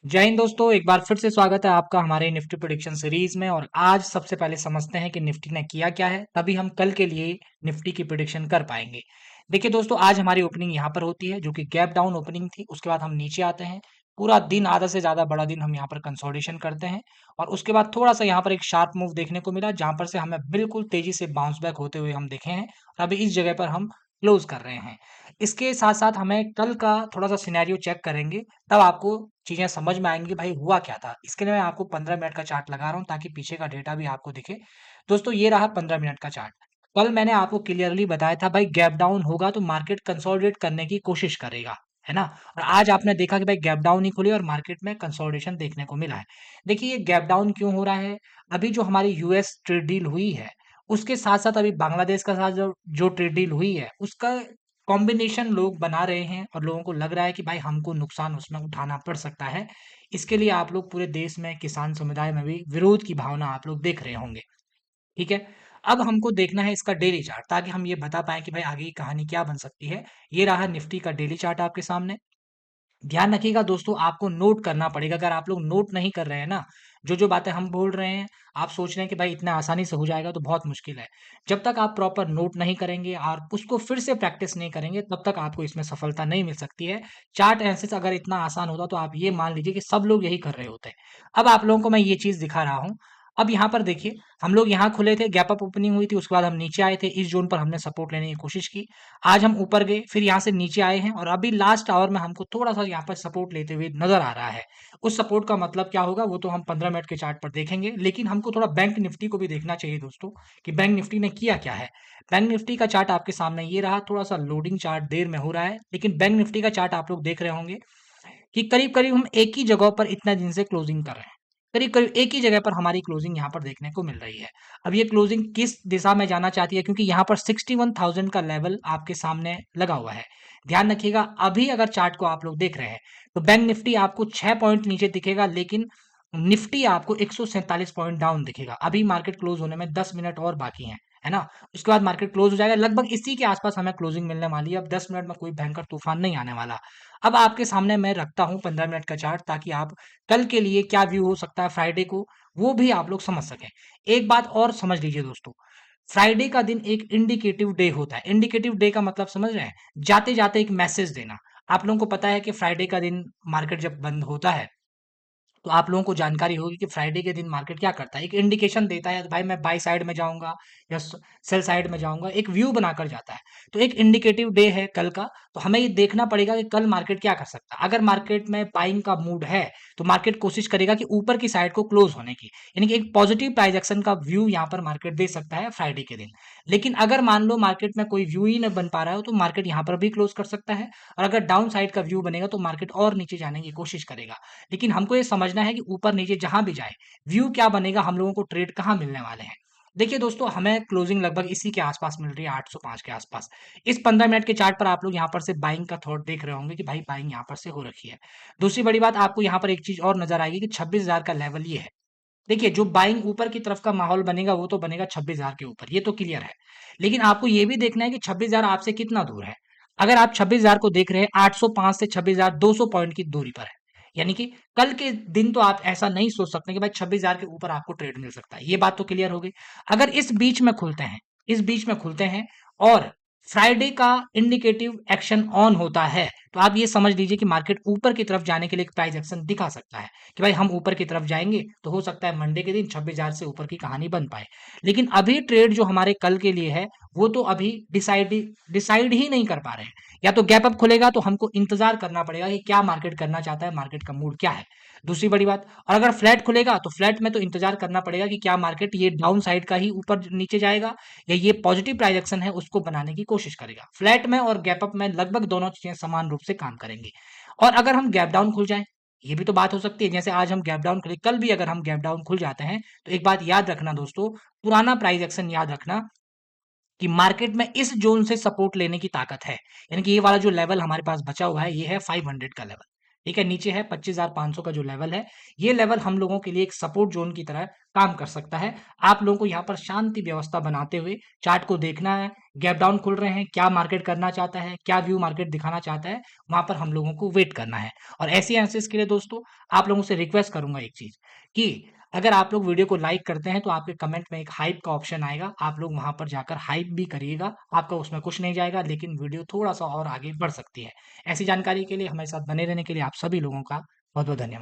जय हिंद दोस्तों, एक बार फिर से स्वागत है आपका हमारे निफ्टी प्रेडिक्शन सीरीज में। और आज सबसे पहले समझते हैं कि निफ्टी ने किया क्या है, तभी हम कल के लिए निफ्टी की प्रेडिक्शन कर पाएंगे। देखिए दोस्तों, आज हमारी ओपनिंग यहाँ पर होती है जो कि गैप डाउन ओपनिंग थी। उसके बाद हम नीचे आते हैं, पूरा दिन आधा से ज्यादा बड़ा दिन हम यहाँ पर कंसोलिडेशन करते हैं। और उसके बाद थोड़ा सा यहाँ पर एक शार्प मूव देखने को मिला, जहां पर से हमें बिल्कुल तेजी से बाउंस बैक होते हुए हम देखे हैं। और अभी इस जगह पर हम क्लोज कर रहे हैं। इसके साथ साथ हमें कल का थोड़ा सा सिनेरियो चेक करेंगे, तब आपको चीजें समझ में आएंगी कि भाई हुआ क्या था। इसके लिए मैं आपको 15 मिनट का चार्ट लगा रहा हूँ ताकि पीछे का डेटा भी आपको दिखे। दोस्तों, ये रहा 15 मिनट का चार्ट। कल मैंने आपको क्लियरली बताया था भाई गैप डाउन होगा तो मार्केट कंसोलिडेट करने की कोशिश करेगा, है ना। और आज आपने देखा कि भाई गैप डाउन ही खुली और मार्केट में कंसोलिडेशन देखने को मिला है। देखिए, ये गैप डाउन क्यों हो रहा है। अभी जो हमारी यूएस ट्रेड डील हुई है, उसके साथ साथ अभी बांग्लादेश का साथ जो जो ट्रेड डील हुई है, उसका कॉम्बिनेशन लोग बना रहे हैं और लोगों को लग रहा है कि भाई हमको नुकसान उसमें उठाना पड़ सकता है। इसके लिए आप लोग पूरे देश में किसान समुदाय में भी विरोध की भावना आप लोग देख रहे होंगे। ठीक है। अब हमको देखना है इसका डेली चार्ट, ताकि हम ये बता पाए कि भाई आगे की कहानी क्या बन सकती है। ये रहा निफ्टी का डेली चार्ट आपके सामने। ध्यान रखिएगा दोस्तों, आपको नोट करना पड़ेगा। अगर आप लोग नोट नहीं कर रहे हैं ना, जो बातें हम बोल रहे हैं, आप सोच रहे हैं कि भाई इतना आसानी से हो जाएगा, तो बहुत मुश्किल है। जब तक आप प्रॉपर नोट नहीं करेंगे और उसको फिर से प्रैक्टिस नहीं करेंगे, तब तक आपको इसमें सफलता नहीं मिल सकती है। चार्ट एनालिसिस अगर इतना आसान होता तो आप ये मान लीजिए कि सब लोग यही कर रहे होते। अब आप लोगों को मैं ये चीज दिखा रहा हूँ। अब यहाँ पर देखिए, हम लोग यहाँ खुले थे, गैप अप ओपनिंग हुई थी, उसके बाद हम नीचे आए थे, इस जोन पर हमने सपोर्ट लेने की कोशिश की। आज हम ऊपर गए, फिर यहाँ से नीचे आए हैं, और अभी लास्ट आवर में हमको थोड़ा सा यहाँ पर सपोर्ट लेते हुए नजर आ रहा है। उस सपोर्ट का मतलब क्या होगा वो तो हम 15 मिनट के चार्ट पर देखेंगे, लेकिन हमको थोड़ा बैंक निफ्टी को भी देखना चाहिए दोस्तों, कि बैंक निफ्टी ने किया क्या है। बैंक निफ्टी का चार्ट आपके सामने ये रहा। थोड़ा सा लोडिंग चार्ट देर में हो रहा है, लेकिन बैंक निफ्टी का चार्ट आप लोग देख रहे होंगे कि करीब करीब हम एक ही जगह पर इतना दिन से क्लोजिंग कर रहे हैं। करीब करीब एक ही जगह पर हमारी क्लोजिंग यहाँ पर देखने को मिल रही है। अब ये क्लोजिंग किस दिशा में जाना चाहती है, क्योंकि यहाँ पर 61,000 का लेवल आपके सामने लगा हुआ है। ध्यान रखिएगा, अभी अगर चार्ट को आप लोग देख रहे हैं तो बैंक निफ्टी आपको 6 पॉइंट नीचे दिखेगा, लेकिन निफ्टी आपको 147 पॉइंट डाउन दिखेगा। अभी मार्केट क्लोज होने में 10 मिनट और बाकी है ना। उसके बाद मार्केट क्लोज हो जाएगा, लगभग इसी के आसपास हमें क्लोजिंग मिलने वाली है। अब 10 मिनट में कोई भयंकर तूफान नहीं आने वाला। अब आपके सामने मैं रखता हूँ 15 मिनट का चार्ट, ताकि आप कल के लिए क्या व्यू हो सकता है फ्राइडे को, वो भी आप लोग समझ सकें। एक बात और समझ लीजिए दोस्तों, फ्राइडे का दिन एक इंडिकेटिव डे होता है। इंडिकेटिव डे का मतलब समझ रहे हैं, जाते जाते एक मैसेज देना। आप लोगों को पता है कि फ्राइडे का दिन मार्केट जब बंद होता है, तो आप लोगों को जानकारी होगी कि फ्राइडे के दिन मार्केट क्या करता है। एक इंडिकेशन देता है भाई मैं बाई साइड में जाऊंगा या सेल साइड में जाऊंगा, एक व्यू बनाकर जाता है। तो एक इंडिकेटिव डे है कल का। तो हमें ये देखना पड़ेगा कि कल मार्केट क्या कर सकता है। अगर मार्केट में बाइंग का मूड है, तो मार्केट कोशिश करेगा कि ऊपर की साइड को क्लोज होने की, यानी कि एक पॉजिटिव प्राइस एक्शन का व्यू यहाँ पर मार्केट दे सकता है फ्राइडे के दिन। लेकिन अगर मान लो मार्केट में कोई व्यू ही न बन पा रहा हो, तो मार्केट यहाँ पर भी क्लोज कर सकता है। और अगर डाउन साइड का व्यू बनेगा तो मार्केट और नीचे जाने की कोशिश करेगा। लेकिन हमको ये समझना है कि ऊपर नीचे जहां भी जाए, व्यू क्या बनेगा, हम लोगों को ट्रेड कहाँ मिलने वाले हैं। देखिए दोस्तों, हमें क्लोजिंग लगभग इसी के आसपास मिल रही है, 805 के आसपास। इस 15 मिनट के चार्ट पर आप लोग यहाँ पर से बाइंग का थॉट देख रहे होंगे कि भाई बाइंग यहाँ पर से हो रखी है। दूसरी बड़ी बात, आपको यहाँ पर एक चीज और नजर आएगी कि 26,000 का लेवल ये है। देखिए, जो बाइंग ऊपर की तरफ का माहौल बनेगा वो तो बनेगा 26,000 के ऊपर, ये तो क्लियर है। लेकिन आपको ये भी देखना है कि 26,000 आपसे कितना दूर है। अगर आप 26,000 को देख रहे हैं, 805 से 26,200 पॉइंट की दूरी पर है। यानी कि कल के दिन तो आप ऐसा नहीं सोच सकते कि भाई 26,000 के ऊपर आपको ट्रेड मिल सकता है। ये बात तो क्लियर हो गई। अगर इस बीच में खुलते हैं और फ्राइडे का इंडिकेटिव एक्शन ऑन होता है, तो आप ये समझ लीजिए कि मार्केट ऊपर की तरफ जाने के लिए एक प्राइस एक्शन दिखा सकता है कि भाई हम ऊपर की तरफ जाएंगे, तो हो सकता है मंडे के दिन 26,000 से ऊपर की कहानी बन पाए। लेकिन अभी ट्रेड जो हमारे कल के लिए है, वो तो अभी डिसाइड ही नहीं कर पा रहे हैं। या तो गैप अप खुलेगा तो हमको इंतजार करना पड़ेगा कि क्या मार्केट करना चाहता है, मार्केट का मूड क्या है। दूसरी बड़ी बात, और अगर फ्लैट खुलेगा तो फ्लैट में तो इंतजार करना पड़ेगा कि क्या मार्केट ये डाउन साइड का ही ऊपर नीचे जाएगा, या ये पॉजिटिव प्राइजेक्शन है उसको बनाने की कोशिश करेगा। फ्लैट में और गैप अप में लगभग दोनों चीजें समान रूप से काम करेंगी। और अगर हम गैप डाउन खुल जाए, ये भी तो बात हो सकती है। जैसे आज हम गैप डाउन खुले, कल भी अगर हम गैप डाउन खुल जाते हैं, तो एक बात याद रखना दोस्तों, पुराना प्राइस एक्शन याद रखना, कि मार्केट में इस जोन से सपोर्ट लेने की ताकत है। यानी कि ये वाला जो लेवल हमारे पास बचा हुआ है, ये है 500 का लेवल। ठीक है, नीचे है 25,500 का जो लेवल है, ये लेवल हम लोगों के लिए एक सपोर्ट ज़ोन की तरह काम कर सकता है। आप लोगों को यहाँ पर शांति व्यवस्था बनाते हुए चार्ट को देखना है, गैप डाउन खुल रहे हैं, क्या मार्केट करना चाहता है, क्या व्यू मार्केट दिखाना चाहता है, वहाँ पर हम लोगों को वेट करना है। और ऐसी एनालिसिस के लिए दोस्तों, आप लोगों से रिक्वेस्ट करूँगा एक चीज़ कि अगर आप लोग वीडियो को लाइक करते हैं, तो आपके कमेंट में एक हाइप का ऑप्शन आएगा, आप लोग वहाँ पर जाकर हाइप भी करिएगा, आपका उसमें कुछ नहीं जाएगा, लेकिन वीडियो थोड़ा-सा और आगे बढ़ सकती है। ऐसी जानकारी के लिए हमारे साथ बने रहने के लिए आप सभी लोगों का बहुत-बहुत धन्यवाद।